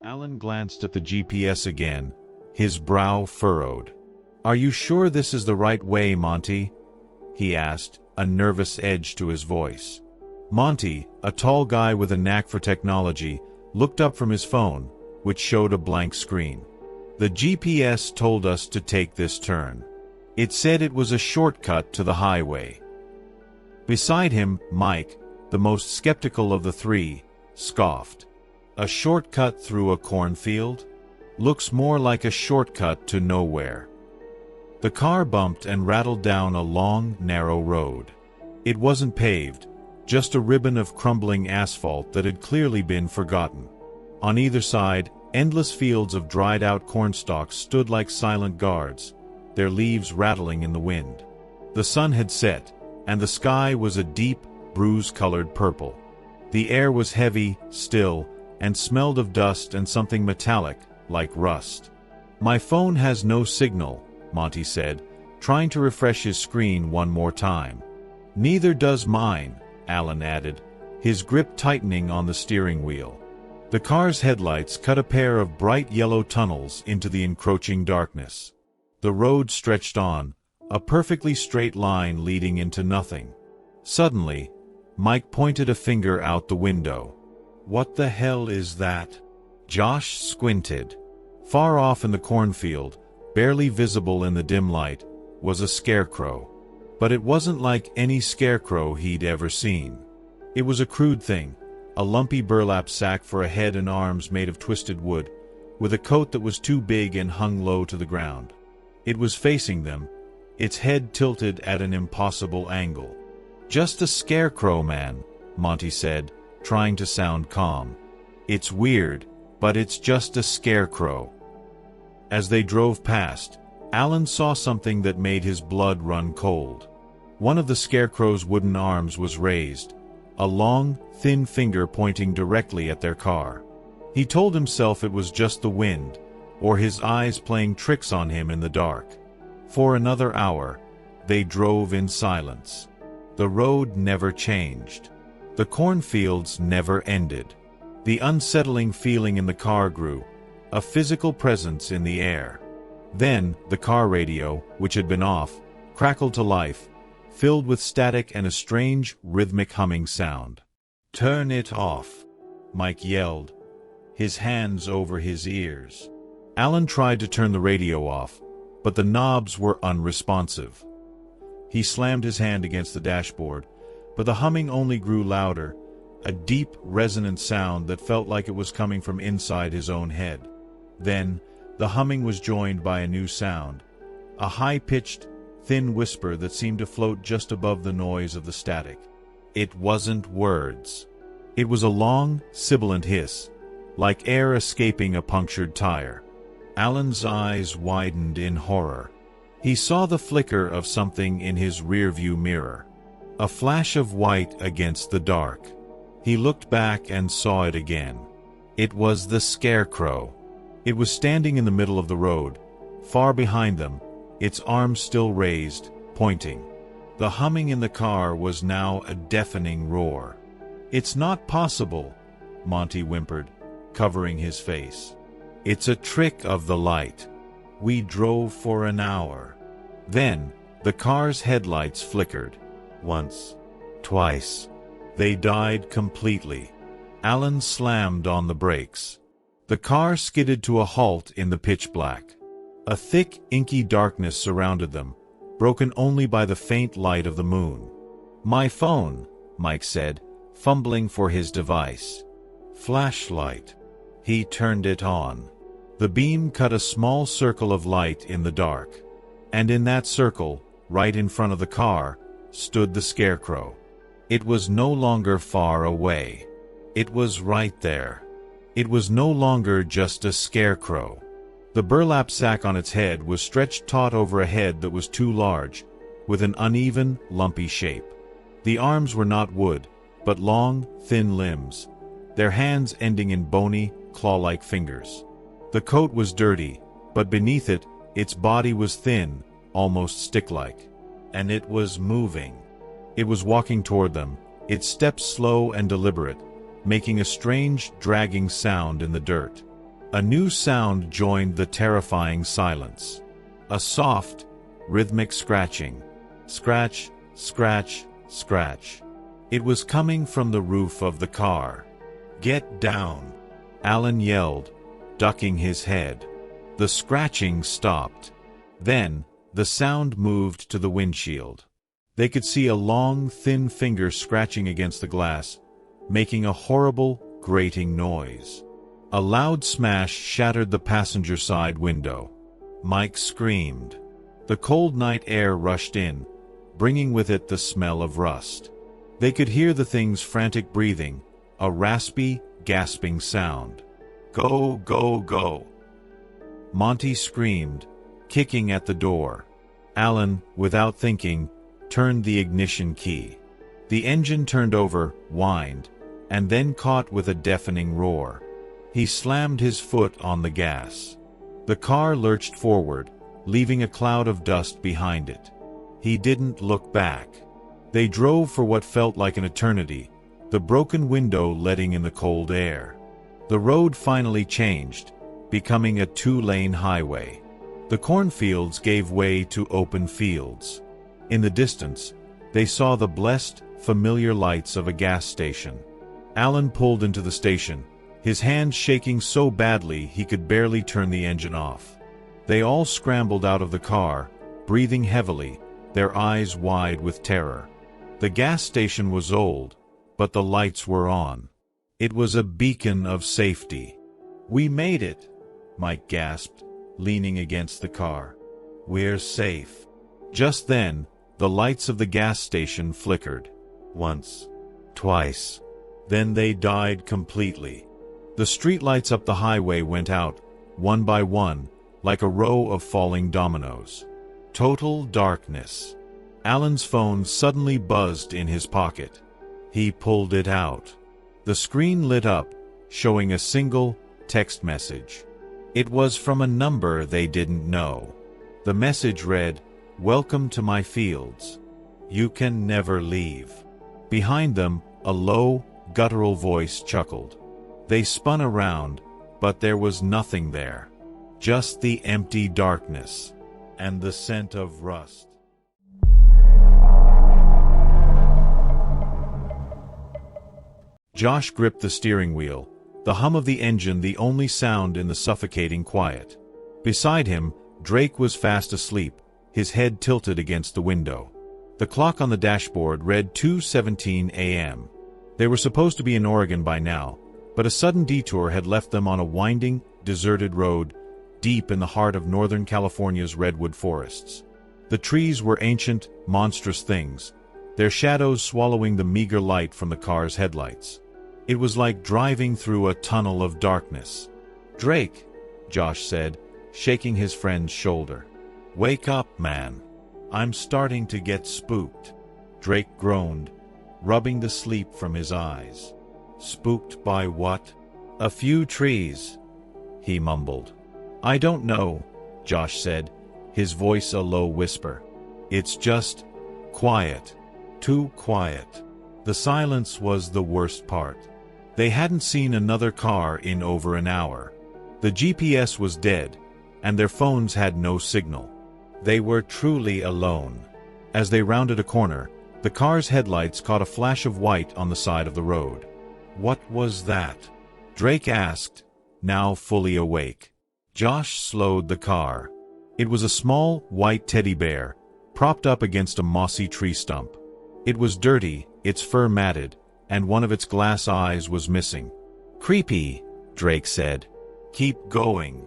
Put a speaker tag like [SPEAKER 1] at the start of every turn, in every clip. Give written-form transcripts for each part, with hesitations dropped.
[SPEAKER 1] Alan glanced at the GPS again, his brow furrowed. "Are you sure this is the right way, Monty?" he asked, a nervous edge to his voice. Monty, a tall guy with a knack for technology, looked up from his phone, which showed a blank screen. "The GPS told us to take this turn. It said it was a shortcut to the highway." Beside him, Mike, the most skeptical of the three, scoffed. "A shortcut through a cornfield? Looks more like a shortcut to nowhere." The car bumped and rattled down a long, narrow road. It wasn't paved, just a ribbon of crumbling asphalt that had clearly been forgotten. On either side, endless fields of dried-out cornstalks stood like silent guards, their leaves rattling in the wind. The sun had set, and the sky was a deep, bruise-colored purple. The air was heavy, still, and smelled of dust and something metallic, like rust. "My phone has no signal," Monty said, trying to refresh his screen one more time. "Neither does mine," Alan added, his grip tightening on the steering wheel. The car's headlights cut a pair of bright yellow tunnels into the encroaching darkness. The road stretched on, a perfectly straight line leading into nothing. Suddenly, Mike pointed a finger out the window. "What the hell is that?" Josh squinted. Far off in the cornfield, barely visible in the dim light, was a scarecrow. But it wasn't like any scarecrow he'd ever seen. It was a crude thing, a lumpy burlap sack for a head and arms made of twisted wood, with a coat that was too big and hung low to the ground. It was facing them, its head tilted at an impossible angle. "Just a scarecrow, man," Monty said, trying to sound calm. "It's weird, but it's just a scarecrow." As they drove past, Alan saw something that made his blood run cold. One of the scarecrow's wooden arms was raised, a long, thin finger pointing directly at their car. He told himself it was just the wind, or his eyes playing tricks on him in the dark. For another hour, they drove in silence. The road never changed. The cornfields never ended. The unsettling feeling in the car grew, a physical presence in the air. Then, the car radio, which had been off, crackled to life, filled with static and a strange, rhythmic humming sound. "Turn it off," Mike yelled, his hands over his ears. Alan tried to turn the radio off, but the knobs were unresponsive. He slammed his hand against the dashboard, but the humming only grew louder, a deep, resonant sound that felt like it was coming from inside his own head. Then, the humming was joined by a new sound, a high-pitched, thin whisper that seemed to float just above the noise of the static. It wasn't words. It was a long, sibilant hiss, like air escaping a punctured tire. Alan's eyes widened in horror. He saw the flicker of something in his rearview mirror, a flash of white against the dark. He looked back and saw it again. It was the scarecrow. It was standing in the middle of the road, far behind them, its arms still raised, pointing. The humming in the car was now a deafening roar. "It's not possible," Monty whimpered, covering his face. "It's a trick of the light. We drove for an hour." Then, the car's headlights flickered. Once. Twice. They died completely. Alan slammed on the brakes. The car skidded to a halt in the pitch black. A thick, inky darkness surrounded them, broken only by the faint light of the moon. "My phone," Mike said, fumbling for his device. "Flashlight." He turned it on. The beam cut a small circle of light in the dark. And in that circle, right in front of the car, stood the scarecrow. It was no longer far away. It was right there. It was no longer just a scarecrow. The burlap sack on its head was stretched taut over a head that was too large, with an uneven, lumpy shape. The arms were not wood, but long, thin limbs, their hands ending in bony, claw-like fingers. The coat was dirty, but beneath it, its body was thin, almost stick-like. And it was moving. It was walking toward them, its steps slow and deliberate, making a strange, dragging sound in the dirt. A new sound joined the terrifying silence. A soft, rhythmic scratching. Scratch, scratch, scratch. It was coming from the roof of the car. "Get down!" Alan yelled, ducking his head. The scratching stopped. Then, the sound moved to the windshield. They could see a long, thin finger scratching against the glass, making a horrible, grating noise. A loud smash shattered the passenger side window. Mike screamed. The cold night air rushed in, bringing with it the smell of rust. They could hear the thing's frantic breathing, a raspy, gasping sound. "Go, go, go!" Monty screamed, kicking at the door. Alan, without thinking, turned the ignition key. The engine turned over, whined, and then caught with a deafening roar. He slammed his foot on the gas. The car lurched forward, leaving a cloud of dust behind it. He didn't look back. They drove for what felt like an eternity, the broken window letting in the cold air. The road finally changed, becoming a two-lane highway. The cornfields gave way to open fields. In the distance, they saw the blessed, familiar lights of a gas station. Alan pulled into the station, his hands shaking so badly he could barely turn the engine off. They all scrambled out of the car, breathing heavily, their eyes wide with terror. The gas station was old, but the lights were on. It was a beacon of safety. "We made it," Mike gasped, leaning against the car. "We're safe." Just then, the lights of the gas station flickered. Once. Twice. Then they died completely. The streetlights up the highway went out, one by one, like a row of falling dominoes. Total darkness. Alan's phone suddenly buzzed in his pocket. He pulled it out. The screen lit up, showing a single text message. It was from a number they didn't know. The message read, "Welcome to my fields. You can never leave." Behind them, a low, guttural voice chuckled. They spun around, but there was nothing there. Just the empty darkness. And the scent of rust. Josh gripped the steering wheel, the hum of the engine the only sound in the suffocating quiet. Beside him, Drake was fast asleep, his head tilted against the window. The clock on the dashboard read 2:17 a.m. They were supposed to be in Oregon by now, but a sudden detour had left them on a winding, deserted road deep in the heart of Northern California's redwood forests. The trees were ancient, monstrous things, their shadows swallowing the meager light from the car's headlights. It was like driving through a tunnel of darkness. "Drake," Josh said, shaking his friend's shoulder. "Wake up, man. I'm starting to get spooked." Drake groaned, rubbing the sleep from his eyes. "Spooked by what?" "A few trees," he mumbled. "I don't know," Josh said, his voice a low whisper. "It's just quiet. Too quiet." The silence was the worst part. They hadn't seen another car in over an hour. The GPS was dead, and their phones had no signal. They were truly alone. As they rounded a corner, the car's headlights caught a flash of white on the side of the road. "What was that?" Drake asked, now fully awake. Josh slowed the car. It was a small, white teddy bear, propped up against a mossy tree stump. It was dirty, its fur matted, and one of its glass eyes was missing. "Creepy," Drake said. "Keep going."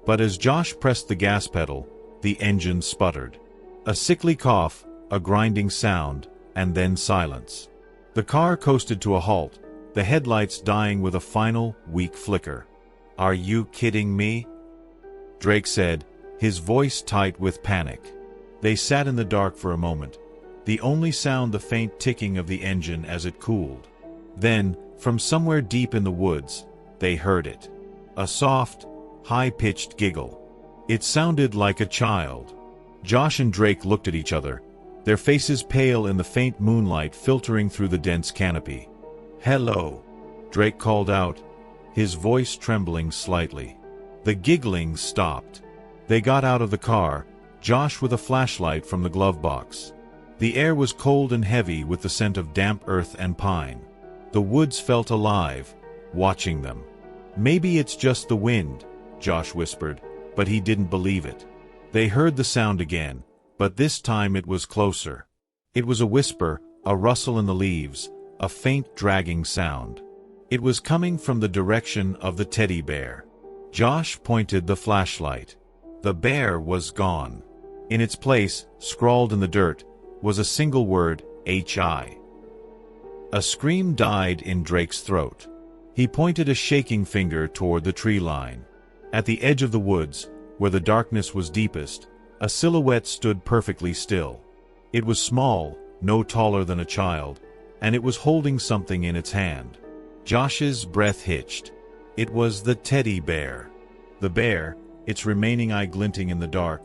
[SPEAKER 1] But as Josh pressed the gas pedal, the engine sputtered. A sickly cough, a grinding sound, and then silence. The car coasted to a halt, the headlights dying with a final, weak flicker. "Are you kidding me?" Drake said, his voice tight with panic. They sat in the dark for a moment, the only sound the faint ticking of the engine as it cooled. Then, from somewhere deep in the woods, they heard it. A soft, high-pitched giggle. It sounded like a child. Josh and Drake looked at each other, their faces pale in the faint moonlight filtering through the dense canopy. "Hello," Drake called out, his voice trembling slightly. The giggling stopped. They got out of the car, Josh with a flashlight from the glove box. The air was cold and heavy with the scent of damp earth and pine. The woods felt alive, watching them. "Maybe it's just the wind," Josh whispered, but he didn't believe it. They heard the sound again, but this time it was closer. It was a whisper, a rustle in the leaves, a faint dragging sound. It was coming from the direction of the teddy bear. Josh pointed the flashlight. The bear was gone. In its place, scrawled in the dirt, was a single word, H-I. A scream died in Drake's throat. He pointed a shaking finger toward the tree line. At the edge of the woods, where the darkness was deepest, a silhouette stood perfectly still. It was small, no taller than a child, and it was holding something in its hand. Josh's breath hitched. It was the teddy bear. The bear, its remaining eye glinting in the dark,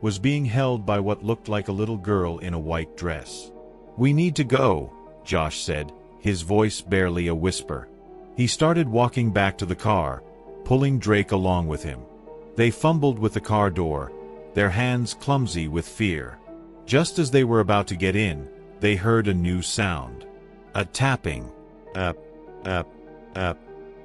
[SPEAKER 1] was being held by what looked like a little girl in a white dress. "We need to go," Josh said, his voice barely a whisper. He started walking back to the car, pulling Drake along with him. They fumbled with the car door, their hands clumsy with fear. Just as they were about to get in, they heard a new sound. A tapping. Up, up, up.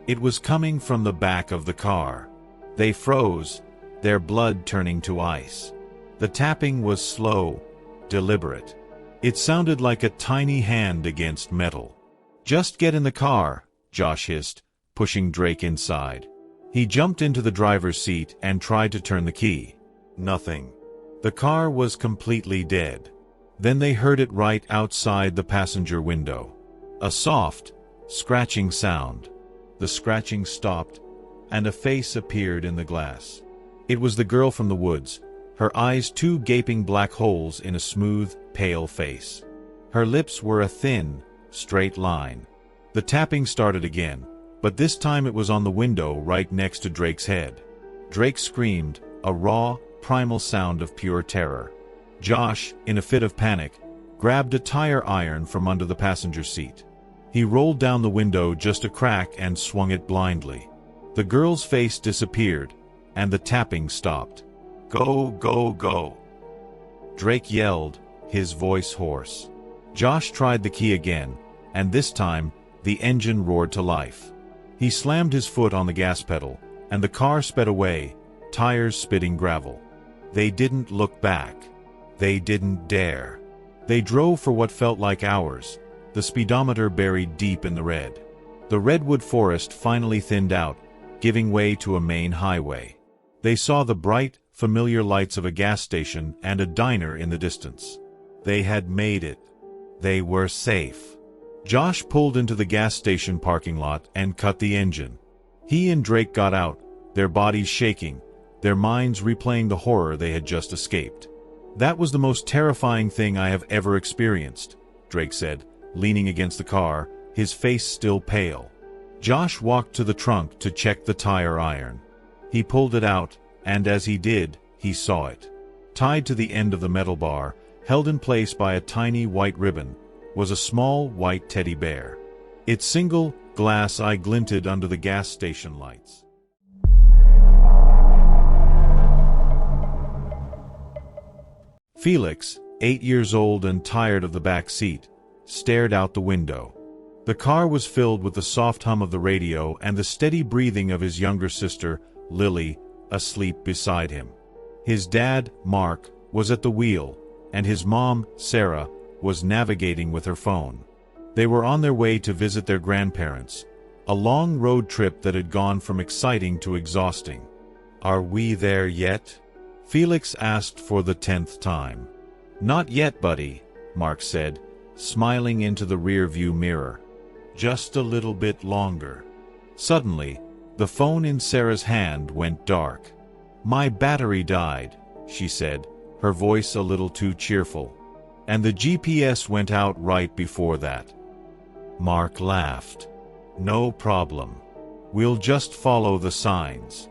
[SPEAKER 1] It was coming from the back of the car. They froze, their blood turning to ice. The tapping was slow, deliberate. It sounded like a tiny hand against metal. "Just get in the car," Josh hissed, pushing Drake inside. He jumped into the driver's seat and tried to turn the key. Nothing. The car was completely dead. Then they heard it right outside the passenger window. A soft, scratching sound. The scratching stopped, and a face appeared in the glass. It was the girl from the woods, her eyes two gaping black holes in a smooth, pale face. Her lips were a thin, straight line. The tapping started again, but this time it was on the window right next to Drake's head. Drake screamed, a raw, primal sound of pure terror. Josh, in a fit of panic, grabbed a tire iron from under the passenger seat. He rolled down the window just a crack and swung it blindly. The girl's face disappeared, and the tapping stopped. "Go, go, go!" Drake yelled, his voice hoarse. Josh tried the key again, and this time, the engine roared to life. He slammed his foot on the gas pedal, and the car sped away, tires spitting gravel. They didn't look back. They didn't dare. They drove for what felt like hours, the speedometer buried deep in the red. The redwood forest finally thinned out, giving way to a main highway. They saw the bright, familiar lights of a gas station and a diner in the distance. They had made it. They were safe. Josh pulled into the gas station parking lot and cut the engine. He and Drake got out, their bodies shaking, their minds replaying the horror they had just escaped. "That was the most terrifying thing I have ever experienced," Drake said, leaning against the car, his face still pale. Josh walked to the trunk to check the tire iron. He pulled it out, and as he did, he saw it. Tied to the end of the metal bar, held in place by a tiny white ribbon, was a small white teddy bear. Its single glass eye glinted under the gas station lights. Felix, 8 years old and tired of the back seat, stared out the window. The car was filled with the soft hum of the radio and the steady breathing of his younger sister, Lily, asleep beside him. His dad, Mark, was at the wheel, and his mom, Sarah, was navigating with her phone. They were on their way to visit their grandparents, a long road trip that had gone from exciting to exhausting. "Are we there yet?" Felix asked for the 10th time. "Not yet, buddy," Mark said, smiling into the rear-view mirror. "Just a little bit longer." Suddenly, the phone in Sarah's hand went dark. "My battery died," she said, her voice a little too cheerful. "And the GPS went out right before that." Mark laughed. "No problem. We'll just follow the signs."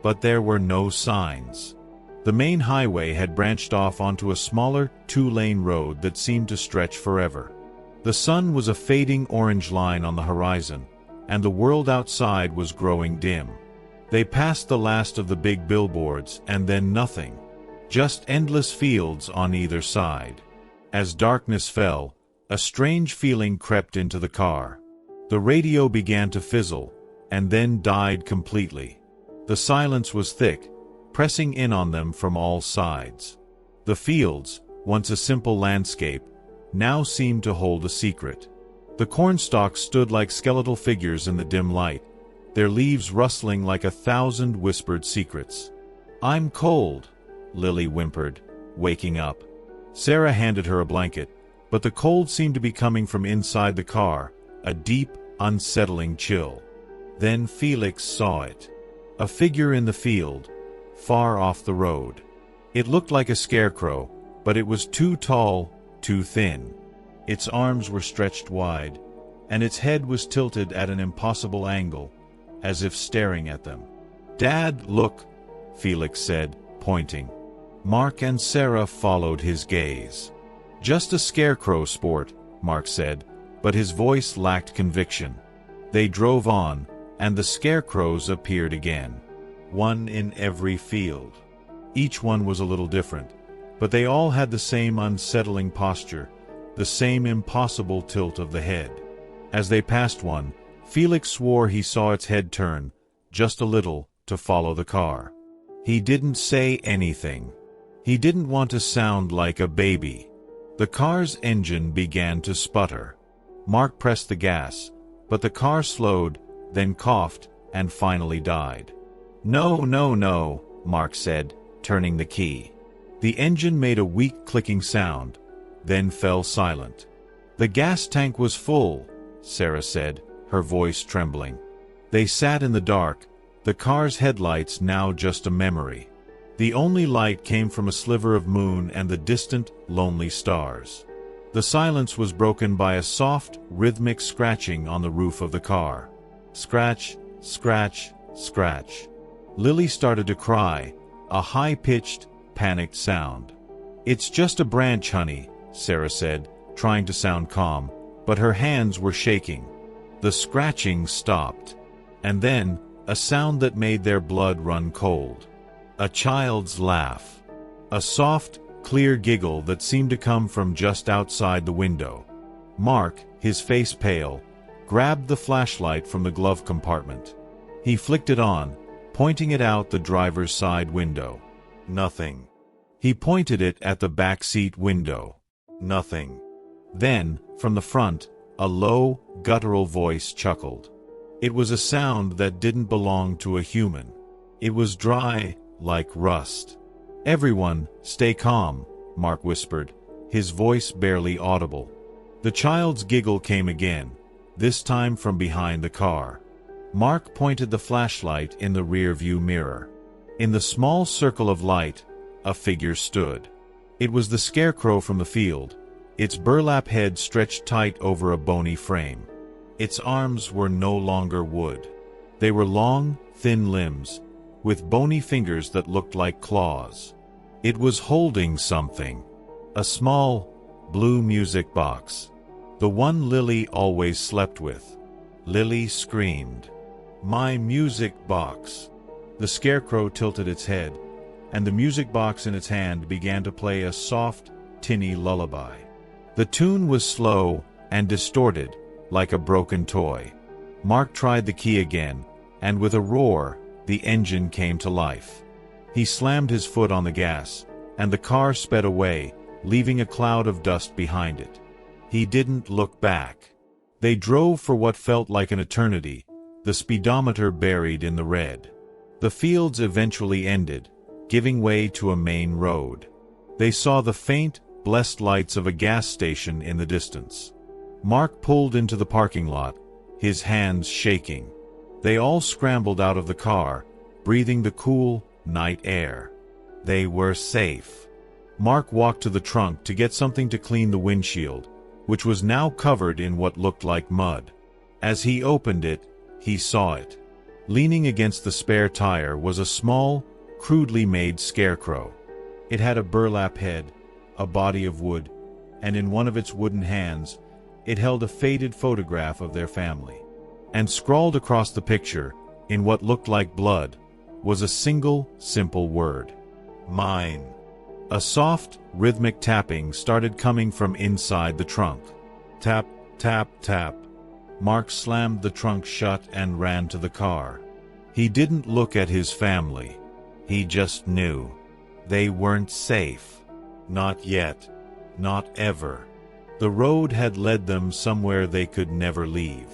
[SPEAKER 1] But there were no signs. The main highway had branched off onto a smaller, two-lane road that seemed to stretch forever. The sun was a fading orange line on the horizon, and the world outside was growing dim. They passed the last of the big billboards and then nothing. Just endless fields on either side. As darkness fell, a strange feeling crept into the car. The radio began to fizzle, and then died completely. The silence was thick, pressing in on them from all sides. The fields, once a simple landscape, now seemed to hold a secret. The cornstalks stood like skeletal figures in the dim light, their leaves rustling like 1,000 whispered secrets. "I'm cold," Lily whimpered, waking up. Sarah handed her a blanket, but the cold seemed to be coming from inside the car, a deep, unsettling chill. Then Felix saw it. A figure in the field, far off the road. It looked like a scarecrow, but it was too tall, too thin. Its arms were stretched wide, and its head was tilted at an impossible angle, as if staring at them. "Dad, look," Felix said, pointing. Mark and Sarah followed his gaze. "Just a scarecrow sport," Mark said, but his voice lacked conviction. They drove on, and the scarecrows appeared again. One in every field. Each one was a little different, but they all had the same unsettling posture, the same impossible tilt of the head. As they passed one, Felix swore he saw its head turn, just a little, to follow the car. He didn't say anything. He didn't want to sound like a baby. The car's engine began to sputter. Mark pressed the gas, but the car slowed, then coughed, and finally died. "No, no, no," Mark said, turning the key. The engine made a weak clicking sound, then fell silent. "The gas tank was full," Sarah said, her voice trembling. They sat in the dark, the car's headlights now just a memory. The only light came from a sliver of moon and the distant, lonely stars. The silence was broken by a soft, rhythmic scratching on the roof of the car. Scratch, scratch, scratch. Lily started to cry, a high-pitched, panicked sound. "It's just a branch, honey," Sarah said, trying to sound calm, but her hands were shaking. The scratching stopped. And then, a sound that made their blood run cold. A child's laugh. A soft, clear giggle that seemed to come from just outside the window. Mark, his face pale, grabbed the flashlight from the glove compartment. He flicked it on, pointing it out the driver's side window. Nothing. He pointed it at the back seat window. Nothing. Then, from the front, a low, guttural voice chuckled. It was a sound that didn't belong to a human. It was dry, like rust. "Everyone, stay calm," Mark whispered, his voice barely audible. The child's giggle came again, this time from behind the car. Mark pointed the flashlight in the rear-view mirror. In the small circle of light, a figure stood. It was the scarecrow from the field, its burlap head stretched tight over a bony frame. Its arms were no longer wood. They were long, thin limbs, with bony fingers that looked like claws. It was holding something. A small, blue music box. The one Lily always slept with. Lily screamed, "My music box!" The scarecrow tilted its head, and the music box in its hand began to play a soft, tinny lullaby. The tune was slow and distorted, like a broken toy. Mark tried the key again, and with a roar, the engine came to life. He slammed his foot on the gas, and the car sped away, leaving a cloud of dust behind it. He didn't look back. They drove for what felt like an eternity, the speedometer buried in the red. The fields eventually ended, giving way to a main road. They saw the faint, blessed lights of a gas station in the distance. Mark pulled into the parking lot, his hands shaking. They all scrambled out of the car, breathing the cool, night air. They were safe. Mark walked to the trunk to get something to clean the windshield, which was now covered in what looked like mud. As he opened it, he saw it. Leaning against the spare tire was a small, crudely made scarecrow. It had a burlap head, a body of wood, and in one of its wooden hands, it held a faded photograph of their family. And scrawled across the picture, in what looked like blood, was a single, simple word. Mine. A soft, rhythmic tapping started coming from inside the trunk. Tap, tap, tap. Mark slammed the trunk shut and ran to the car. He didn't look at his family. He just knew. They weren't safe. Not yet. Not ever. The road had led them somewhere they could never leave.